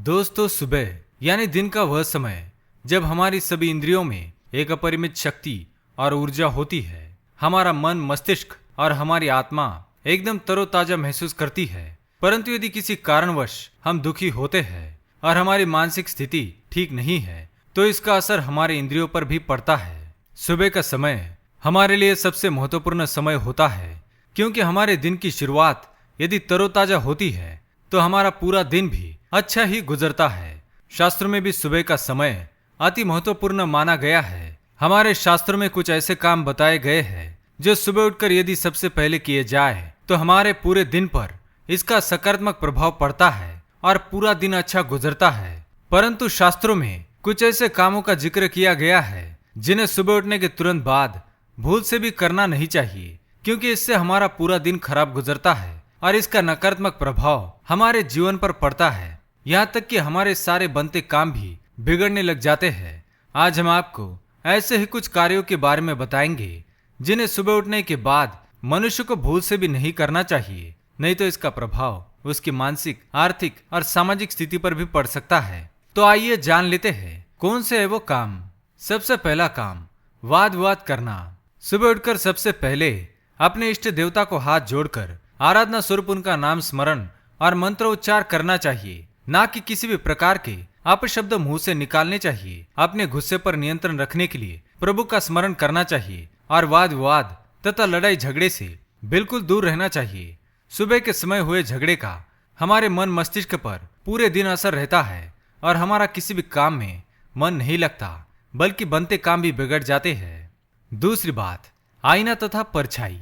दोस्तों, सुबह यानी दिन का वह समय जब हमारी सभी इंद्रियों में एक अपरिमित शक्ति और ऊर्जा होती है। हमारा मन, मस्तिष्क और हमारी आत्मा एकदम तरोताजा महसूस करती है। परंतु यदि किसी कारणवश हम दुखी होते हैं और हमारी मानसिक स्थिति ठीक नहीं है, तो इसका असर हमारे इंद्रियों पर भी पड़ता है। सुबह का समय हमारे लिए सबसे महत्वपूर्ण समय होता है, क्योंकि हमारे दिन की शुरुआत यदि तरोताजा होती है तो हमारा पूरा दिन भी अच्छा ही गुजरता है। शास्त्रों में भी सुबह का समय अति महत्वपूर्ण माना गया है। हमारे शास्त्रों में कुछ ऐसे काम बताए गए हैं जो सुबह उठकर यदि सबसे पहले किए जाए तो हमारे पूरे दिन पर इसका सकारात्मक प्रभाव पड़ता है और पूरा दिन अच्छा गुजरता है। परंतु शास्त्रों में कुछ ऐसे कामों का जिक्र किया गया है जिन्हें सुबह उठने के तुरंत बाद भूल से भी करना नहीं चाहिए, क्योंकि इससे हमारा पूरा दिन खराब गुजरता है और इसका नकारात्मक प्रभाव हमारे जीवन पर पड़ता है। यहाँ तक कि हमारे सारे बनते काम भी बिगड़ने लग जाते हैं। आज हम आपको ऐसे ही कुछ कार्यों के बारे में बताएंगे जिन्हें सुबह उठने के बाद मनुष्य को भूल से भी नहीं करना चाहिए, नहीं तो इसका प्रभाव उसकी मानसिक, आर्थिक और सामाजिक स्थिति पर भी पड़ सकता है। तो आइए जान लेते हैं कौन से है वो काम। सबसे पहला काम, वाद विवाद करना। सुबह उठकर सबसे पहले अपने इष्ट देवता को हाथ जोड़कर आराधना स्वरूप उनका नाम स्मरण और मंत्र उच्चार करना चाहिए, ना कि किसी भी प्रकार के अपशब्द मुंह से निकालने चाहिए। अपने गुस्से पर नियंत्रण रखने के लिए प्रभु का स्मरण करना चाहिए और वाद विवाद तथा लड़ाई झगड़े से बिल्कुल दूर रहना चाहिए। सुबह के समय हुए झगड़े का हमारे मन मस्तिष्क पर पूरे दिन असर रहता है और हमारा किसी भी काम में मन नहीं लगता, बल्कि बनते काम भी बिगड़ जाते हैं। दूसरी बात, आईना तथा परछाई।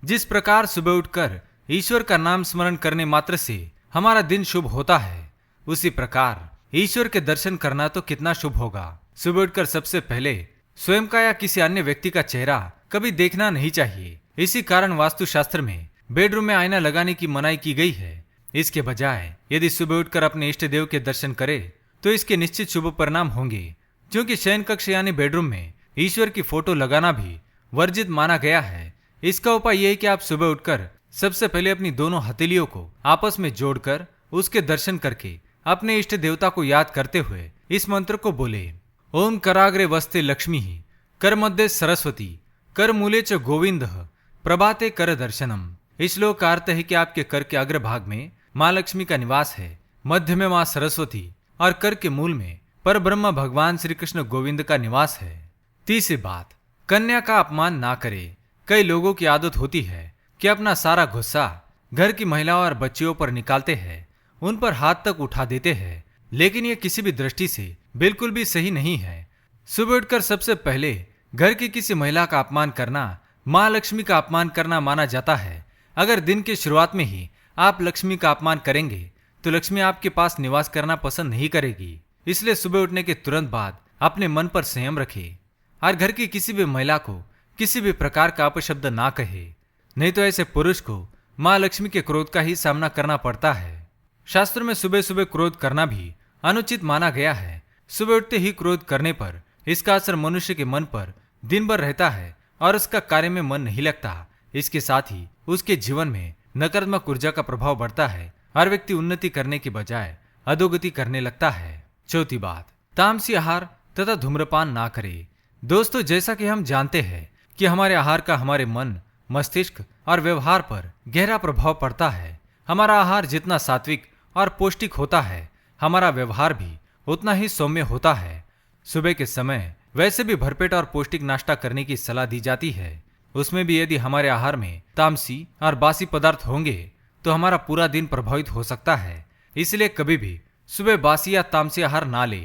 जिस प्रकार सुबह उठकर ईश्वर का नाम स्मरण करने मात्र से हमारा दिन शुभ होता है, उसी प्रकार ईश्वर के दर्शन करना तो कितना शुभ होगा। सुबह उठकर सबसे पहले स्वयं का या किसी अन्य व्यक्ति का चेहरा कभी देखना नहीं चाहिए। इसी कारण वास्तुशास्त्र में बेडरूम में आईना लगाने की मनाही की गई है। इसके बजाय यदि सुबह उठकर अपने इष्ट देव के दर्शन करे तो इसके निश्चित शुभ परिणाम होंगे, क्योंकि शयन कक्ष यानी बेडरूम में ईश्वर की फोटो लगाना भी वर्जित माना गया है। इसका उपाय यह है कि आप सुबह उठकर सबसे पहले अपनी दोनों हथेलियों को आपस में जोड़कर उसके दर्शन करके अपने इष्ट देवता को याद करते हुए इस मंत्र को बोले। ओम कराग्रे वस्ते लक्ष्मी, कर मध्य सरस्वती, कर मूले च गोविंद, प्रभाते कर दर्शनम। इस श्लोक का अर्थ है कि आपके कर के अग्रभाग में माँ लक्ष्मी का निवास है, मध्य में माँ सरस्वती और कर के मूल में पर ब्रह्म भगवान श्री कृष्ण गोविंद का निवास है। तीसरी बात, कन्या का अपमान ना करे। कई लोगों की आदत होती है कि अपना सारा गुस्सा घर की महिलाओं और बच्चियों पर निकालते हैं, उन पर हाथ तक उठा देते हैं, लेकिन यह किसी भी दृष्टि से बिल्कुल भी सही नहीं है। सुबह उठकर सबसे पहले घर की किसी महिला का अपमान करना माँ लक्ष्मी का अपमान करना माना जाता है। अगर दिन की शुरुआत में ही आप लक्ष्मी का अपमान करेंगे तो लक्ष्मी आपके पास निवास करना पसंद नहीं करेगी। इसलिए सुबह उठने के तुरंत बाद अपने मन पर संयम रखें और घर की किसी भी महिला को किसी भी प्रकार का अपशब्द ना कहे, नहीं तो ऐसे पुरुष को माँ लक्ष्मी के क्रोध का ही सामना करना पड़ता है। शास्त्र में सुबह सुबह क्रोध करना भी अनुचित माना गया है। सुबह उठते ही क्रोध करने पर इसका असर मनुष्य के मन पर दिन भर रहता है और उसका कार्य में मन नहीं लगता। इसके साथ ही उसके जीवन में नकारात्मक ऊर्जा का प्रभाव बढ़ता है और व्यक्ति उन्नति करने के बजाय अधोगति करने लगता है। चौथी बात, तामसी आहार तथा धूम्रपान ना करे। दोस्तों, जैसा कि हम जानते हैं कि हमारे आहार का हमारे मन, मस्तिष्क और व्यवहार पर गहरा प्रभाव पड़ता है। हमारा आहार जितना सात्विक और पौष्टिक होता है, हमारा व्यवहार भी उतना ही सौम्य होता है। सुबह के समय वैसे भी भरपेट और पौष्टिक नाश्ता करने की सलाह दी जाती है। उसमें भी यदि हमारे आहार में तामसी और बासी पदार्थ होंगे तो हमारा पूरा दिन प्रभावित हो सकता है। इसलिए कभी भी सुबह बासी या तामसी आहार ना ले।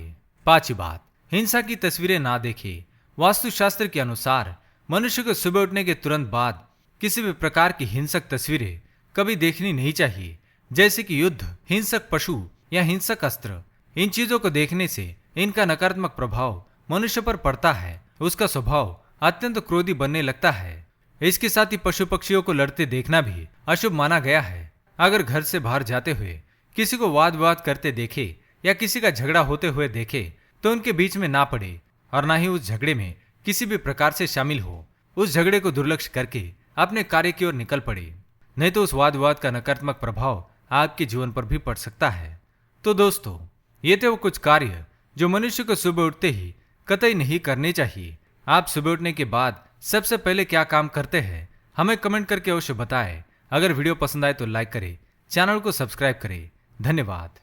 पांचवी बात, हिंसा की तस्वीरें ना देखे। वास्तुशास्त्र के अनुसार मनुष्य को सुबह उठने के तुरंत बाद किसी भी प्रकार की हिंसक तस्वीरें कभी देखनी नहीं चाहिए, जैसे कि युद्ध, हिंसक पशु या हिंसक अस्त्र। इन चीजों को देखने से इनका नकारात्मक प्रभाव मनुष्य पर पड़ता है। उसका स्वभाव अत्यंत क्रोधी बनने लगता है। इसके साथ ही पशु पक्षियों को लड़ते देखना भी अशुभ माना गया है। अगर घर से बाहर जाते हुए किसी को वाद विवाद करते देखे या किसी का झगड़ा होते हुए देखे तो उनके बीच में ना पड़े और ना ही उस झगड़े में किसी भी प्रकार से शामिल हो। उस झगड़े को दुर्लक्ष्य करके अपने कार्य की ओर निकल पड़े, नहीं तो उस वाद विवाद का नकारात्मक प्रभाव आपके जीवन पर भी पड़ सकता है। तो दोस्तों, ये थे वो कुछ कार्य जो मनुष्य को सुबह उठते ही कतई नहीं करने चाहिए। आप सुबह उठने के बाद सबसे पहले क्या काम करते हैं, हमें कमेंट करके अवश्य बताएं। अगर वीडियो पसंद आए तो लाइक करें, चैनल को सब्सक्राइब करें। धन्यवाद।